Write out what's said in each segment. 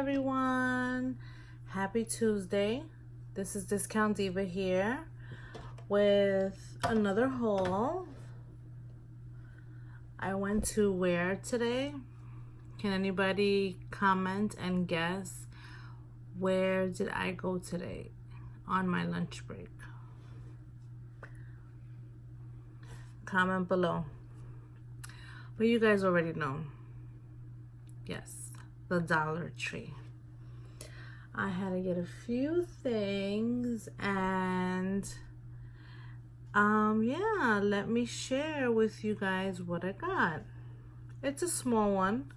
everyone. Happy Tuesday. This is Discount Diva here with another haul. I went to where today? Can anybody comment and guess where did I go today on my lunch break? Comment below. But you guys already know. Yes, the Dollar Tree. I had to get a few things and yeah, let me share with you guys what I got. It's a small one,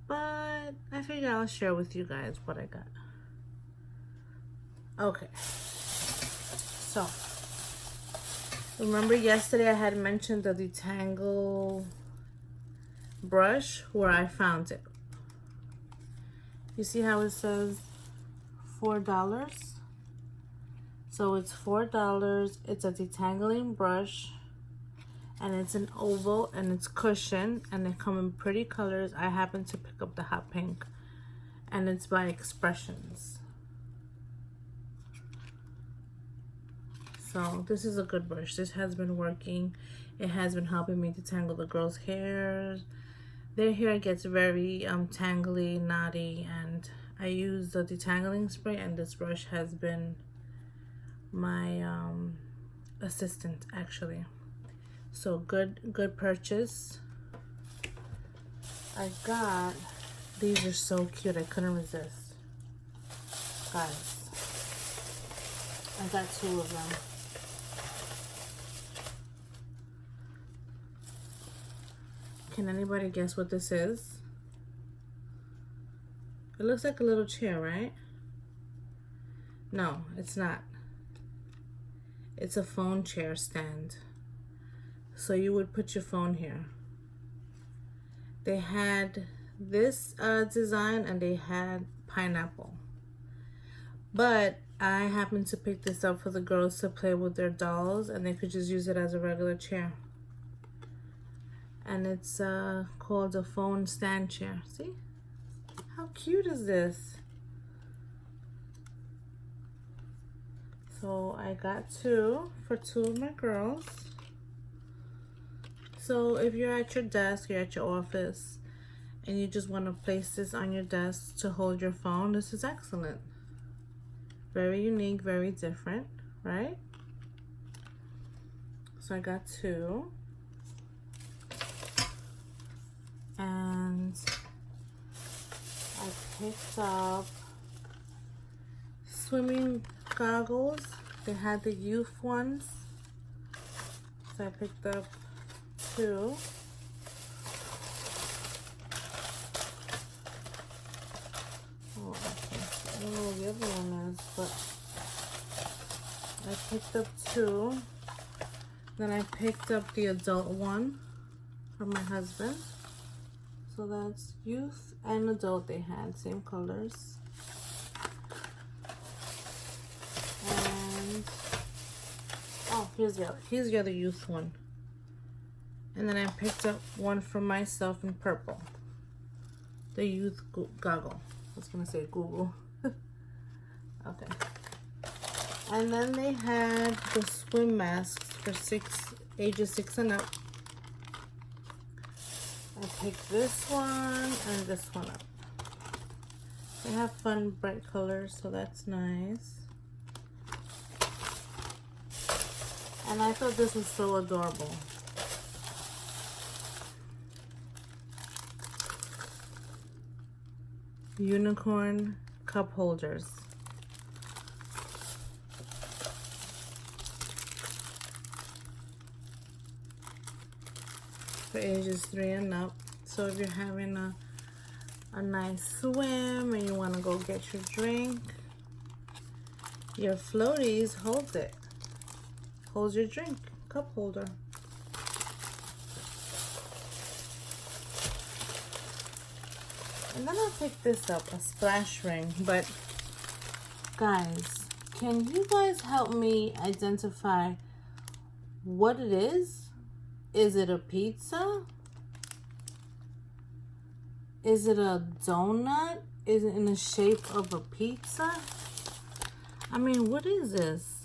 but I figure I'll share with you guys what I got. Okay, so remember yesterday I had mentioned the detangle brush where I found it. You see how it says $4? So it's $4. It's a detangling brush and it's an oval and it's cushioned and they come in pretty colors. I happen to pick up the hot pink and it's by Expressions. So this is a good brush. This has been working. It has been helping me detangle the girls' hair. Their hair gets very tangly, knotty, and I use the detangling spray, and this brush has been my assistant actually. So good purchase. I got, these are so cute, I couldn't resist. Guys, I got 2 of them. Can anybody guess what this is? It looks like a little chair, right? No, it's not. It's a phone chair stand. So you would put your phone here. They had this design and they had pineapple. But I happened to pick this up for the girls to play with their dolls and they could just use it as a regular chair. And it's called a phone stand chair. See? How cute is this? So I got 2 for 2 of my girls. So if you're at your desk, you're at your office, and you just want to place this on your desk to hold your phone, this is excellent. Very unique, very different, right? So I got 2. And I picked up swimming goggles. They had the youth ones. So I picked up 2. Oh, I don't know what the other one is, but I picked up 2. Then I picked up the adult one for my husband. So that's youth and adult, they had same colors. And oh, here's the other youth one. And then I picked up one for myself in purple. The youth goggle. I was gonna say Google. Okay. And then they had the swim masks for ages 6 and up. I picked this one and this one up. They have fun bright colors, so that's nice. And I thought this was so adorable. Unicorn cup holders. For ages 3 and up. So if you're having a nice swim and you want to go get your drink, your floaties holds it. Holds your drink. Cup holder. And then I picked this up, a splash ring. But guys, can you guys help me identify what it is? Is it a pizza? Is it a donut? is in the shape of a pizza. I mean, what is this?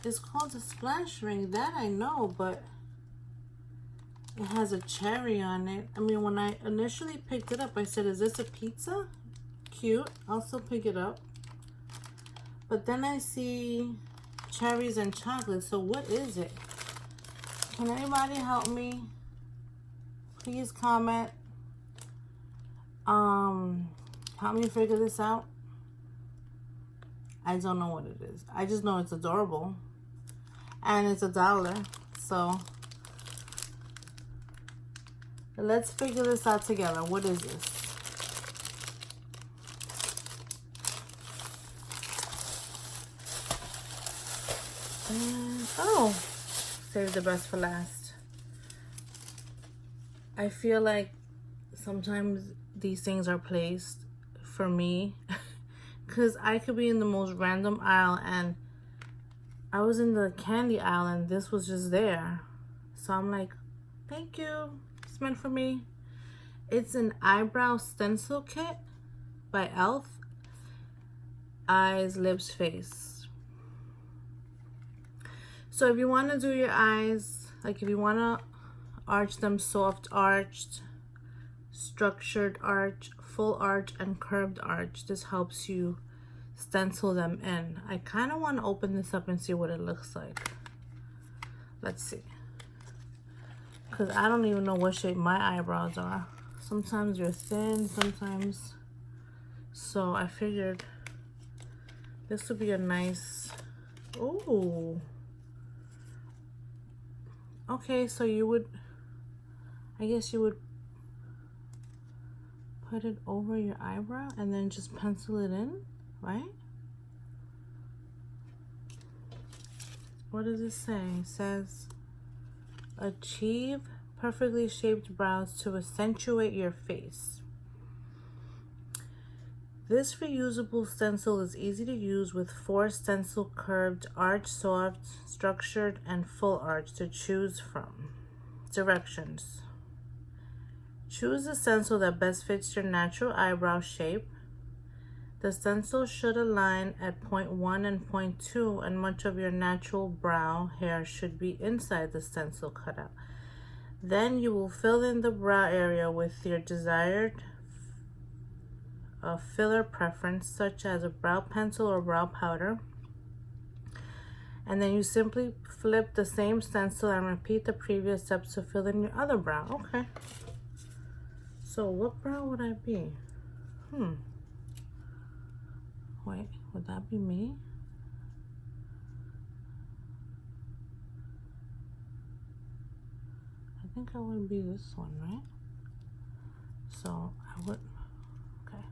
It's called a splash ring, that I know, but it has a cherry on it. I mean, when I initially picked it up, I said, is this a pizza? Cute, I'll still pick it up. But then I see cherries and chocolate, so what is it? Can anybody help me? Please comment. Help me figure this out. I don't know what it is. I just know it's adorable. And it's $1. So let's figure this out together. What is this? And, oh, save the best for last. I feel like sometimes these things are placed for me because I could be in the most random aisle, and I was in the candy aisle and this was just there. So I'm like, thank you, it's meant for me. It's an eyebrow stencil kit by e.l.f. Eyes, lips, face. So if you want to do your eyes, like if you want to arch them soft arched, structured arch, full arch, and curved arch, this helps you stencil them in. I kind of want to open this up and see what it looks like. Let's see, because I don't even know what shape my eyebrows are. Sometimes they're thin, sometimes. So I figured this would be a nice, ooh. Okay, so you would, I guess you would put it over your eyebrow and then just pencil it in, right? What does it say? It says, achieve perfectly shaped brows to accentuate your face. This reusable stencil is easy to use with 4 stencil curved, arch, soft, structured, and full arch to choose from. Directions. Choose the stencil that best fits your natural eyebrow shape. The stencil should align at point 1 and point 2, and much of your natural brow hair should be inside the stencil cutout. Then you will fill in the brow area with your desired filler preference, such as a brow pencil or brow powder. And then you simply flip the same stencil and repeat the previous steps to fill in your other brow. Okay. So what brow would I be? Wait, would that be me? I think I would be this one, right? So I would, okay.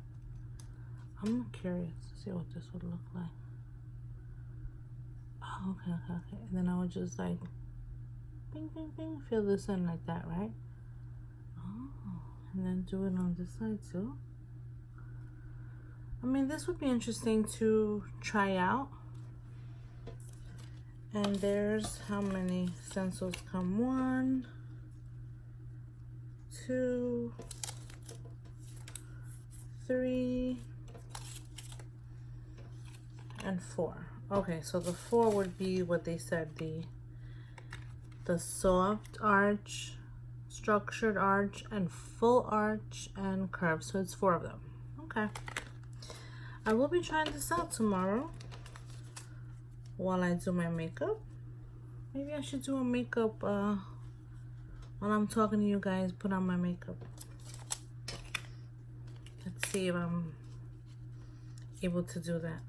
I'm curious to see what this would look like. Oh, okay. And then I would just like, bing, bing, bing, fill this in like that, right? Oh, and then do it on this side too. I mean, this would be interesting to try out. And there's how many stencils come. 1, 2, 3, and 4. Okay, so the 4 would be what they said, the soft arch, structured arch, and full arch, and curve. So it's 4 of them. Okay. I will be trying this out tomorrow while I do my makeup. Maybe I should do a makeup while I'm talking to you guys, put on my makeup. Let's see if I'm able to do that.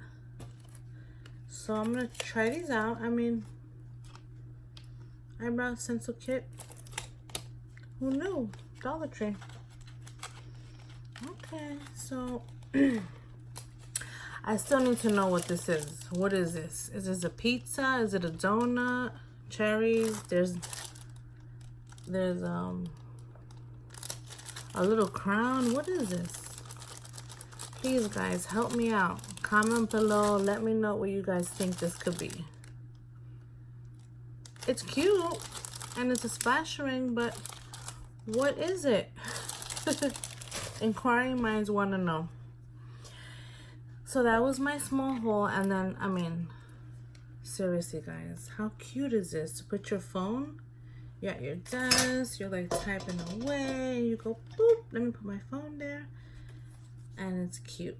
So I'm gonna try these out. I mean, eyebrow stencil kit. Who knew? Dollar Tree. Okay, so I still need to know what this is. What is this? Is this a pizza? Is it a donut? Cherries? There's a little crown. What is this? Please, guys, help me out. Comment below. Let me know what you guys think this could be. It's cute and it's a splash ring, but What is it? Inquiring minds want to know. So that was my small haul. And then, I mean, seriously, guys, how cute is this? To put your phone, you're at your desk, you're like typing away, you go boop, let me put my phone there. And it's cute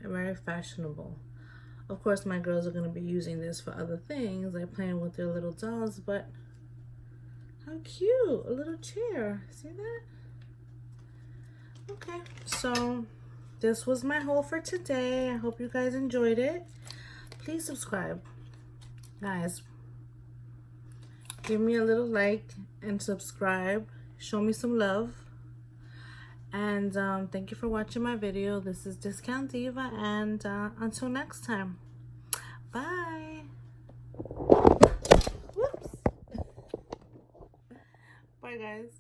and very fashionable. Of course, my girls are going to be using this for other things, like playing with their little dolls, but how cute, a little chair. See that? Okay, so this was my haul for today. I hope you guys enjoyed it. Please subscribe. Guys, give me a little like and subscribe. Show me some love. And thank you for watching my video. This is Discount Diva, and until next time, bye. Whoops. Bye, guys.